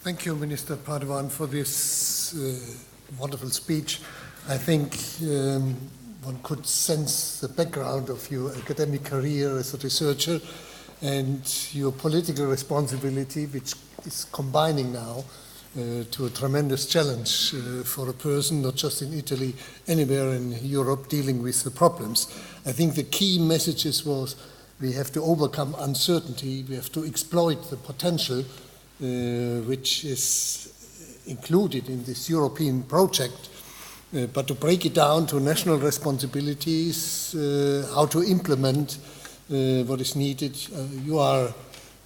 Thank you, Minister Padoan, for this wonderful speech. I think one could sense the background of your academic career as a researcher and your political responsibility, which is combining now to a tremendous challenge for a person, not just in Italy, anywhere in Europe, dealing with the problems. I think the key messages was we have to overcome uncertainty, we have to exploit the potential which is included in this European project, but to break it down to national responsibilities, how to implement what is needed. You are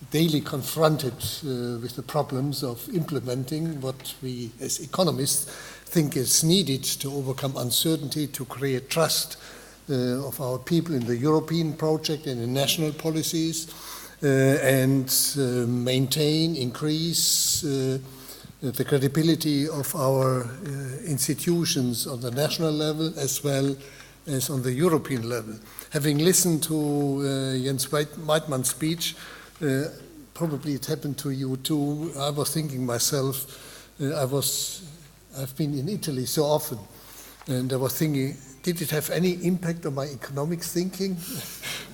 daily confronted with the problems of implementing what we as economists think is needed to overcome uncertainty, to create trust of our people in the European project and in national policies, and maintain, increase the credibility of our institutions on the national level as well as on the European level. Having listened to Jens Weidmann's speech, probably it happened to you too. I was thinking myself, I've been in Italy so often, and I was thinking, did it have any impact on my economics thinking?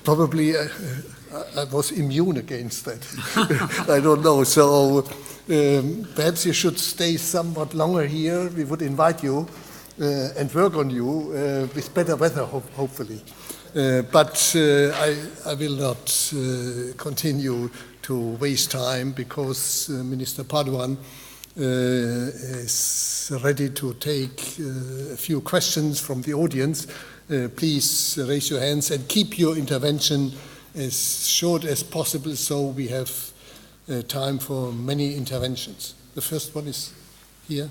Probably I was immune against that. I don't know. So perhaps you should stay somewhat longer here. We would invite you and work on you with better weather, hopefully. But I will not continue to waste time because Minister Padoan is ready to take a few questions from the audience. Please raise your hands and keep your intervention as short as possible so we have time for many interventions. The first one is here.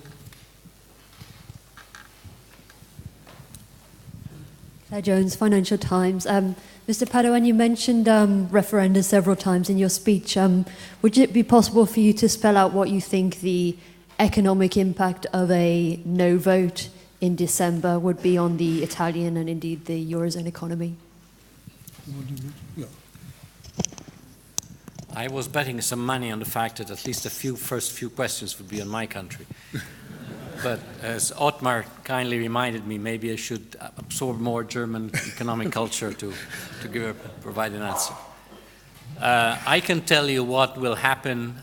Claire Jones, Financial Times. Mr. Padoan, you mentioned referenda several times in your speech. Would it be possible for you to spell out what you think the economic impact of a no vote in December would be on the Italian and indeed the Eurozone economy? Yeah. I was betting some money on the fact that at least the first few questions would be on my country. But as Otmar kindly reminded me, maybe I should absorb more German economic culture to provide an answer. I can tell you what will happen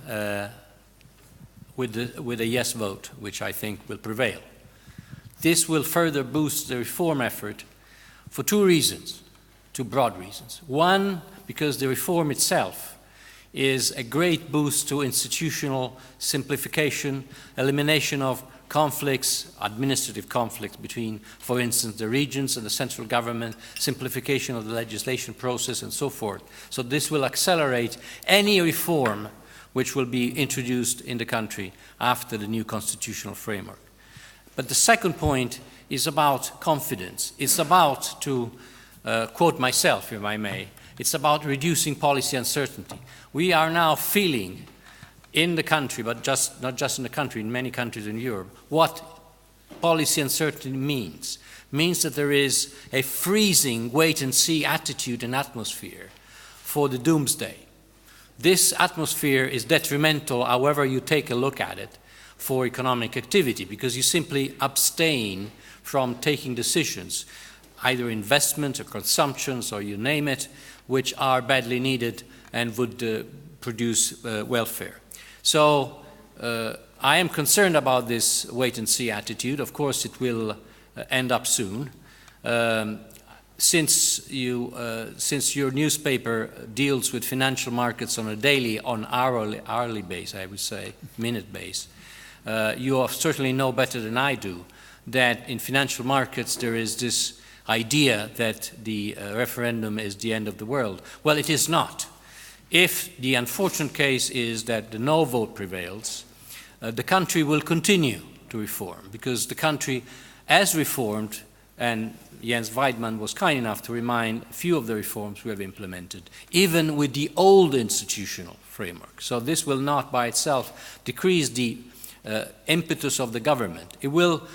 with a yes vote, which I think will prevail. This will further boost the reform effort for two reasons, two broad reasons. One, because the reform itself is a great boost to institutional simplification, elimination of conflicts, administrative conflicts between, for instance, the regions and the central government, simplification of the legislation process and so forth. So this will accelerate any reform which will be introduced in the country after the new constitutional framework. But the second point is about confidence. It's about, to quote myself, if I may, it's about reducing policy uncertainty. We are now feeling in the country, but not just in the country, in many countries in Europe, what policy uncertainty means. It means that there is a freezing wait-and-see attitude and atmosphere for the doomsday. This atmosphere is detrimental, however you take a look at it, for economic activity, because you simply abstain from taking decisions, either investments or consumptions or you name it, which are badly needed and would produce welfare. So I am concerned about this wait-and-see attitude. Of course, it will end up soon. Since your newspaper deals with financial markets on a daily, on hourly base, I would say, minute base, you certainly know better than I do that in financial markets there is this idea that the referendum is the end of the world. Well, it is not. If the unfortunate case is that the no vote prevails, the country will continue to reform, because the country, as reformed, and Jens Weidmann was kind enough to remind a few of the reforms we have implemented, even with the old institutional framework. So this will not by itself decrease the impetus of the government. It will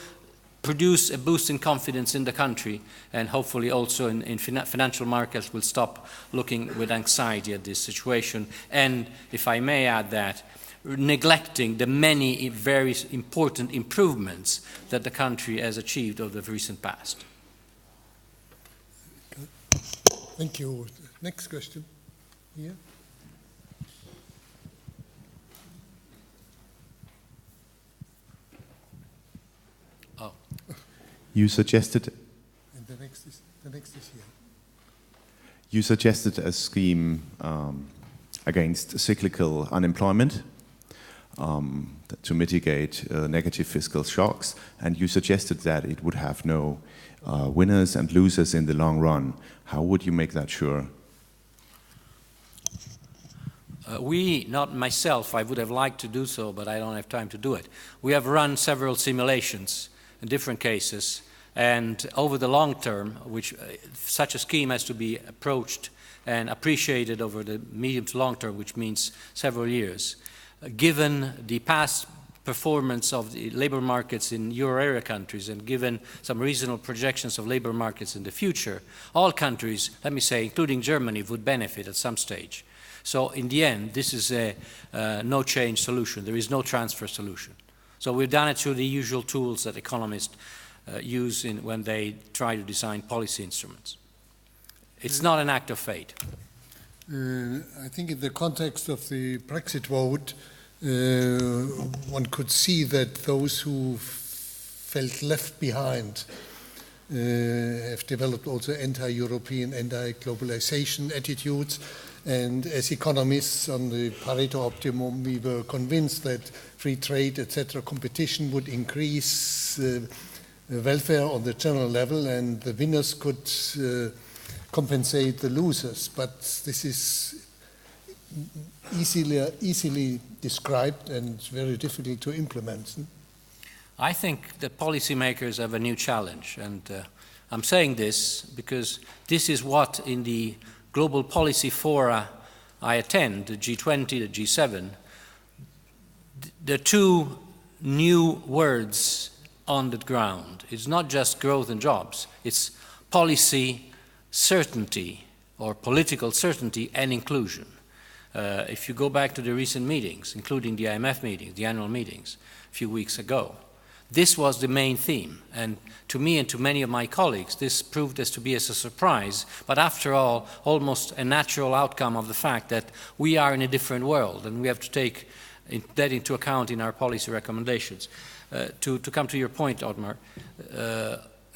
produce a boost in confidence in the country, and hopefully also in financial markets will stop looking with anxiety at this situation. And if I may add that, neglecting the many very important improvements that the country has achieved over the recent past. Thank you. Next question. Here. Oh. You suggested. And the next is here. You suggested a scheme against cyclical unemployment to mitigate negative fiscal shocks, and you suggested that it would have no winners and losers in the long run. How would you make that sure? We, not myself, I would have liked to do so, but I don't have time to do it. We have run several simulations in different cases, and over the long term, which such a scheme has to be approached and appreciated over the medium to long term, which means several years. Given the past performance of the labor markets in euro area countries and given some reasonable projections of labor markets in the future, all countries, let me say, including Germany, would benefit at some stage. So in the end, this is a no change solution. There is no transfer solution. So we've done it through the usual tools that economists use when they try to design policy instruments. It's not an act of fate. I think in the context of the Brexit vote, one could see that those who felt left behind have developed also anti-European, anti-globalization attitudes. And as economists on the Pareto optimum, we were convinced that free trade, etc., competition would increase welfare on the general level, and the winners could compensate the losers. But this is easily described and very difficult to implement. I think that policymakers have a new challenge, and I'm saying this because this is what in the global policy fora I attend, the G20, the G7, the two new words on the ground. It's not just growth and jobs, it's policy certainty or political certainty and inclusion. If you go back to the recent meetings, including the IMF meetings, the annual meetings a few weeks ago, this was the main theme, and to me and to many of my colleagues, this proved as to be as a surprise, but after all, almost a natural outcome of the fact that we are in a different world, and we have to take that into account in our policy recommendations. To come to your point, Otmar,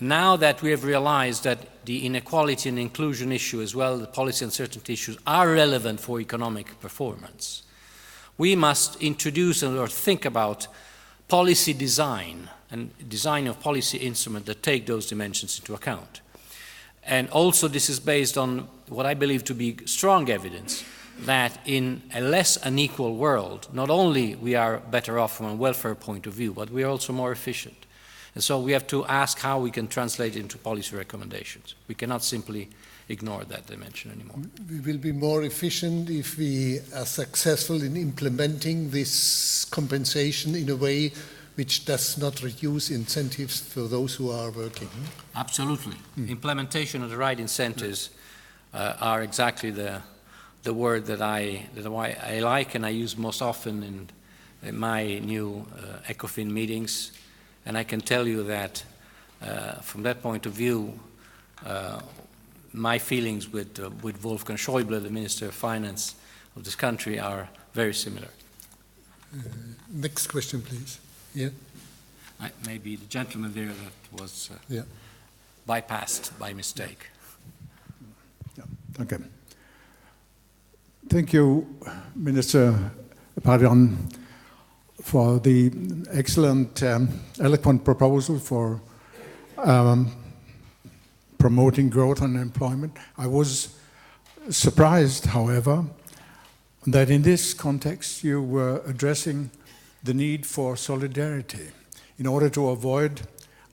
now that we have realized that the inequality and inclusion issue, as well as the policy uncertainty issues, are relevant for economic performance, we must introduce or think about policy design and design of policy instruments that take those dimensions into account. And also this is based on what I believe to be strong evidence that in a less unequal world, not only we are better off from a welfare point of view, but we are also more efficient. And so we have to ask how we can translate it into policy recommendations. We cannot simply ignore that dimension anymore. We will be more efficient if we are successful in implementing this compensation in a way which does not reduce incentives for those who are working. Absolutely. Implementation of the right incentives are exactly the word that I like and I use most often in my new ECOFIN meetings. And I can tell you that from that point of view, my feelings with Wolfgang Schäuble, the Minister of Finance of this country, are very similar. Next question, please. Yeah. Maybe the gentleman there that was bypassed by mistake. Yeah. Okay. Thank you, Minister Pardon, for the excellent, eloquent proposal for promoting growth and employment. I was surprised, however, that in this context you were addressing the need for solidarity. In order to avoid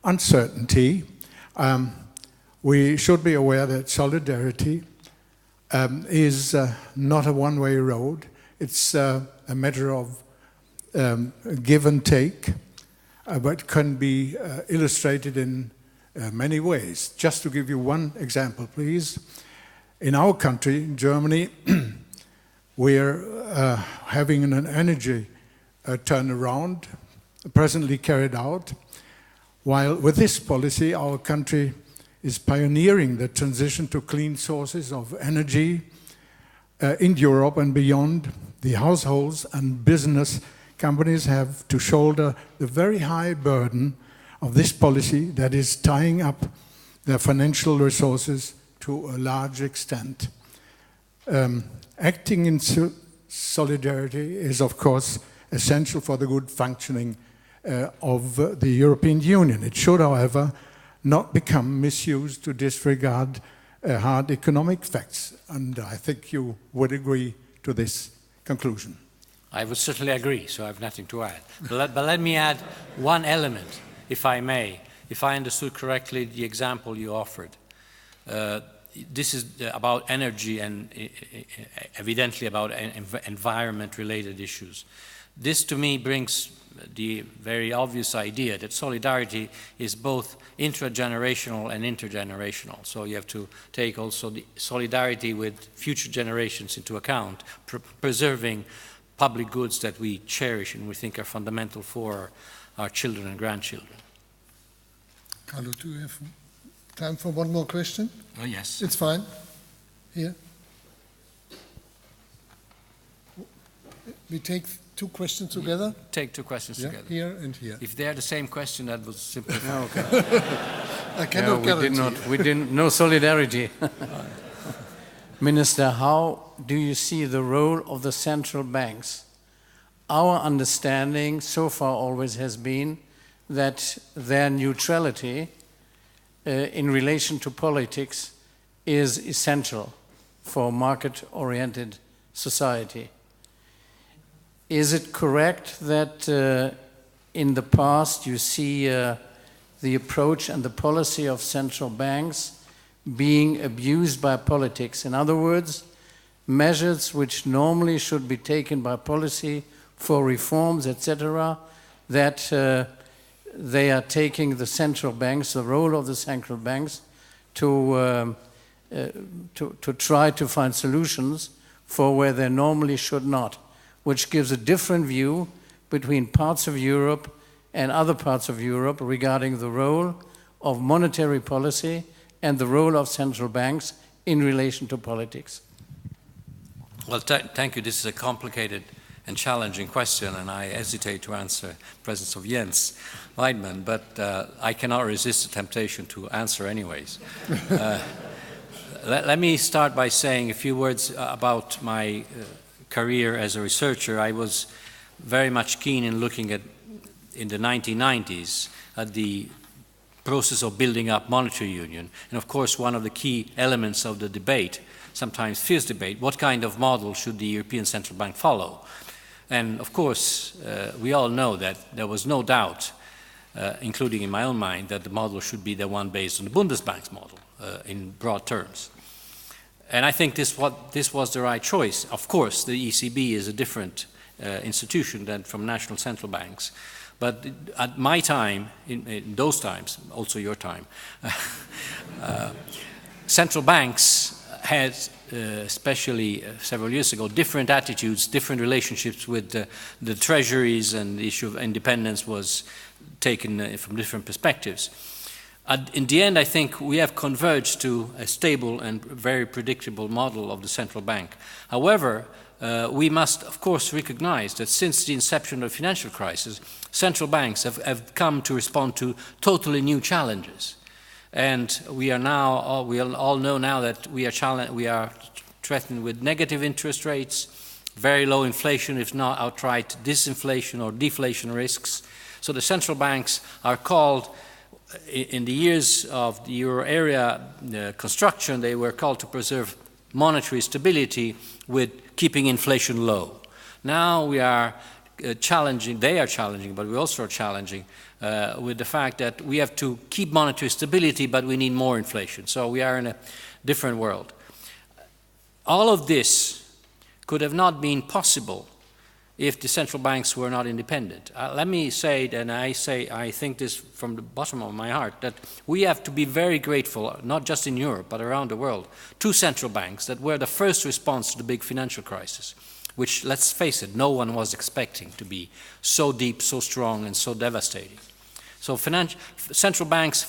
uncertainty, we should be aware that solidarity is not a one-way road. It's a matter of give and take, but can be illustrated in many ways. Just to give you one example, please. In our country, Germany, we're having an energy turnaround presently carried out, while with this policy our country is pioneering the transition to clean sources of energy in Europe and beyond. The households and business companies have to shoulder the very high burden of this policy that is tying up their financial resources to a large extent. Acting in solidarity is, of course, essential for the good functioning of the European Union. It should, however, not become misused to disregard hard economic facts. And I think you would agree to this conclusion. I would certainly agree, so I have nothing to add. But let me add one element, if I may. If I understood correctly the example you offered. This is about energy and evidently about environment-related issues. This, to me, brings the very obvious idea that solidarity is both intragenerational and intergenerational. So you have to take also the solidarity with future generations into account, preserving public goods that we cherish and we think are fundamental for our children and grandchildren. Carlo, do you have time for one more question? Oh, yes. It's fine. Here. We take two questions together? Take two questions together. Here and here. If they're the same question, that was simply... Okay. I cannot guarantee. We didn't, no solidarity. Minister, how do you see the role of the central banks? Our understanding so far always has been that their neutrality in relation to politics is essential for a market-oriented society. Is it correct that in the past you see the approach and the policy of central banks being abused by politics? In other words, measures which normally should be taken by policy for reforms, etc., that they are taking the central banks, the role of the central banks, to try to find solutions for where they normally should not, which gives a different view between parts of Europe and other parts of Europe regarding the role of monetary policy and the role of central banks in relation to politics. Well, thank you. This is a complicated and challenging question, and I hesitate to answer in the presence of Jens Weidmann, but I cannot resist the temptation to answer anyways. Let me start by saying a few words about my career as a researcher. I was very much keen in looking at, in the 1990s, at the process of building up monetary union. And of course, one of the key elements of the debate, sometimes fierce debate, what kind of model should the European Central Bank follow? And of course, we all know that there was no doubt, including in my own mind, that the model should be the one based on the Bundesbank's model, in broad terms. And I think this was the right choice. Of course, the ECB is a different institution than from national central banks. But at my time, in those times, also your time, central banks had, especially several years ago, different attitudes, different relationships with the treasuries, and the issue of independence was taken from different perspectives. In the end, I think we have converged to a stable and very predictable model of the central bank. However, we must, of course, recognize that since the inception of the financial crisis, central banks have come to respond to totally new challenges. And we are now, we all know now that we are threatened with negative interest rates, very low inflation, if not outright disinflation or deflation risks. So the central banks are called, in the years of the euro area construction, they were called to preserve monetary stability with keeping inflation low. Now we are challenging, they are challenging, but we also are challenging with the fact that we have to keep monetary stability, but we need more inflation. So we are in a different world. All of this could have not been possible if the central banks were not independent. Let me say, and I think this from the bottom of my heart, that we have to be very grateful, not just in Europe, but around the world, to central banks that were the first response to the big financial crisis. which, let's face it, no one was expecting to be so deep, so strong, and so devastating. So central banks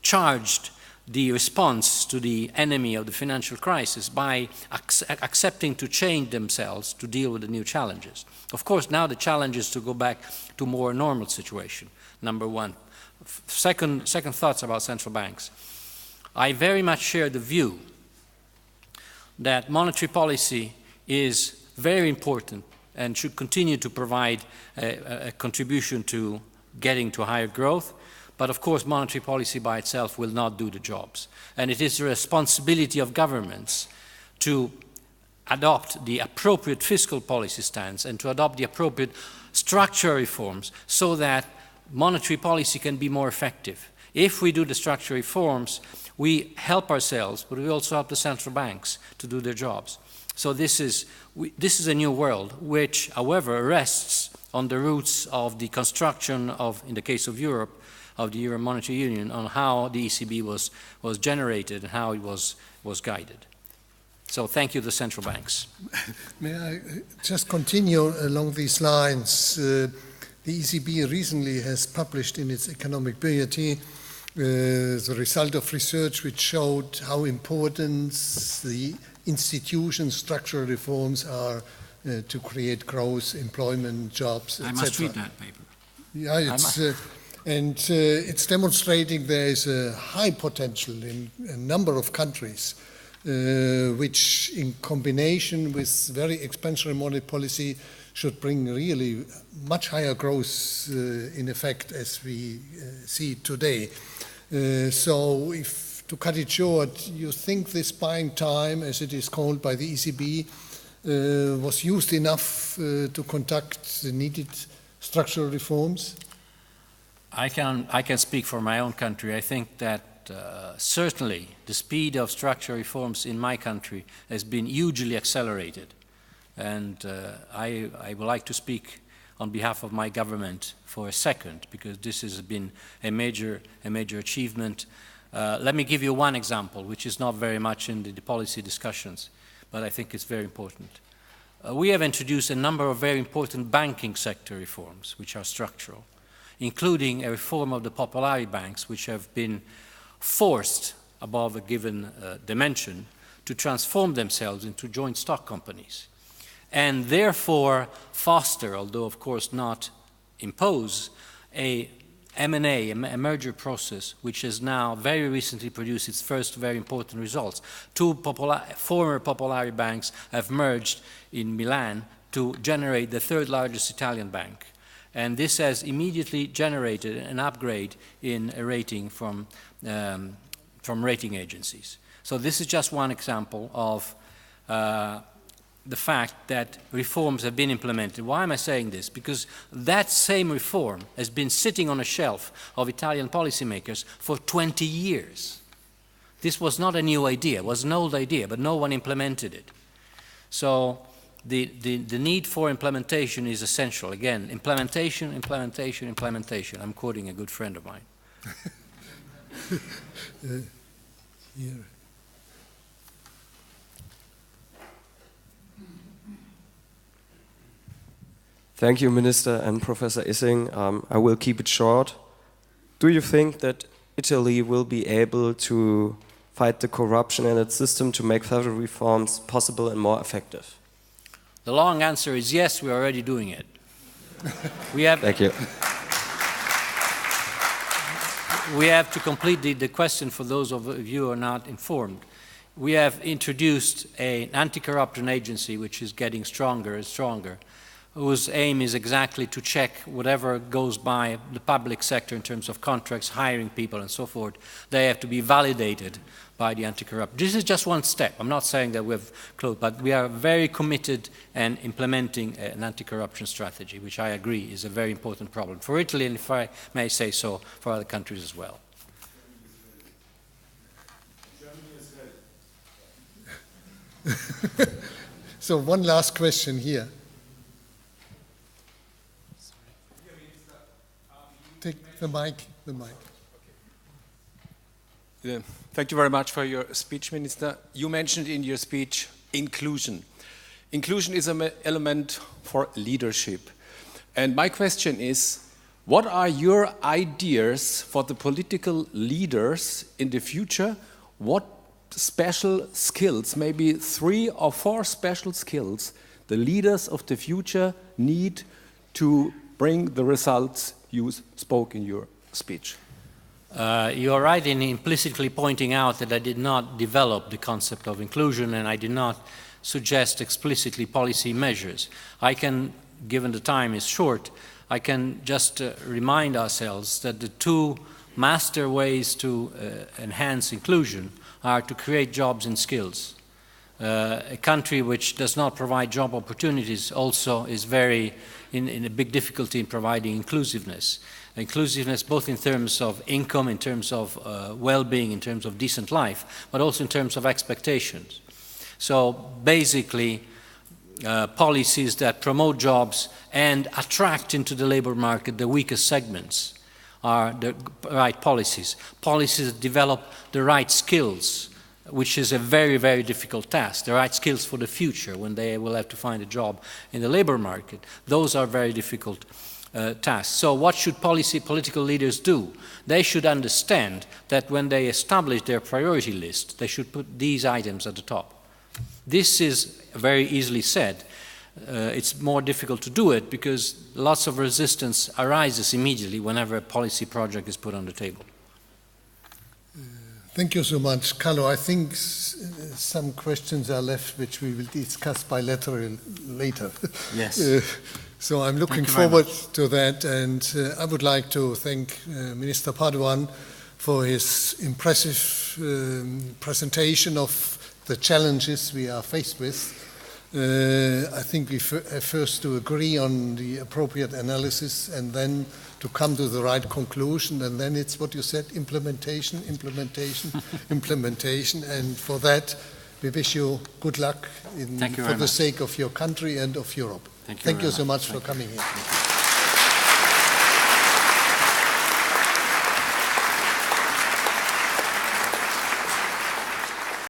charged the response to the enemy of the financial crisis by accepting to change themselves to deal with the new challenges. Of course, now the challenge is to go back to a more normal situation, number one. Second thoughts about central banks. I very much share the view that monetary policy is very important and should continue to provide a contribution to getting to higher growth. But of course, monetary policy by itself will not do the jobs. And it is the responsibility of governments to adopt the appropriate fiscal policy stance and to adopt the appropriate structural reforms so that monetary policy can be more effective. If we do the structural reforms, we help ourselves, but we also help the central banks to do their jobs. So this is a new world, which, however, rests on the roots of the construction of, in the case of Europe, of the Euro Monetary Union, on how the ECB was generated and how it was guided. So thank you to the central banks. May I just continue along these lines? The ECB recently has published in its economic bulletin the result of research which showed how important the institution structural reforms are to create growth, employment, jobs, etc. I must read that paper. Yeah, it's demonstrating there is a high potential in a number of countries, which in combination with very expansionary monetary policy should bring really much higher growth in effect as we see today. So if, to cut it short, you think this buying time, as it is called by the ECB, was used enough to conduct the needed structural reforms? I can speak for my own country. I think that certainly the speed of structural reforms in my country has been hugely accelerated. And I would like to speak on behalf of my government for a second, because this has been a major achievement. Let me give you one example, which is not very much in the policy discussions, but I think it's very important. We have introduced a number of very important banking sector reforms, which are structural, including a reform of the Popolari banks, which have been forced above a given dimension to transform themselves into joint stock companies, and therefore foster, although of course not impose, a M&A, a merger process, which has now very recently produced its first very important results. Two former Popolari banks have merged in Milan to generate the third largest Italian bank. And this has immediately generated an upgrade in a rating from rating agencies. So this is just one example of the fact that reforms have been implemented. Why am I saying this? Because that same reform has been sitting on a shelf of Italian policymakers for 20 years. This was not a new idea, it was an old idea, but no one implemented it. So the need for implementation is essential. Again, implementation, implementation, implementation. I'm quoting a good friend of mine. Here. Thank you, Minister and Professor Issing. I will keep it short. Do you think that Italy will be able to fight the corruption in its system to make federal reforms possible and more effective? The long answer is yes, we're already doing it. We have, Thank you. We have to complete the question for those of you who are not informed. We have introduced an anti-corruption agency which is getting stronger and stronger, whose aim is exactly to check whatever goes by the public sector in terms of contracts, hiring people and so forth. They have to be validated by the anti-corruption. This is just one step. I'm not saying that we've closed, but we are very committed in implementing an anti-corruption strategy, which I agree is a very important problem for Italy, and if I may say so, for other countries as well. So one last question here. Take the mic. Thank you very much for your speech, Minister. You mentioned in your speech inclusion. Inclusion is an element for leadership. And my question is, what are your ideas for the political leaders in the future? What special skills, maybe 3 or 4 special skills, the leaders of the future need to bring the results you spoke in your speech? You are right in implicitly pointing out that I did not develop the concept of inclusion, and I did not suggest explicitly policy measures. I can, given the time is short, I can just remind ourselves that the 2 master ways to enhance inclusion are to create jobs and skills. A country which does not provide job opportunities also is very in a big difficulty in providing inclusiveness. Inclusiveness both in terms of income, in terms of well-being, in terms of decent life, but also in terms of expectations. So basically, policies that promote jobs and attract into the labor market the weakest segments are the right policies. Policies that develop the right skills, which is a very, very difficult task. The right skills for the future when they will have to find a job in the labor market. Those are very difficult tasks. So what should political leaders do? They should understand that when they establish their priority list, they should put these items at the top. This is very easily said. It's more difficult to do it because lots of resistance arises immediately whenever a policy project is put on the table. Thank you so much, Carlo. I think some questions are left which we will discuss bilaterally later. Yes. So I'm looking forward to that, and I would like to thank Minister Paduan for his impressive presentation of the challenges we are faced with. I think we have first to agree on the appropriate analysis and then to come to the right conclusion, and then it's what you said, implementation, implementation, and for that we wish you good luck for the sake of your country and of Europe. Thank you so much for coming here.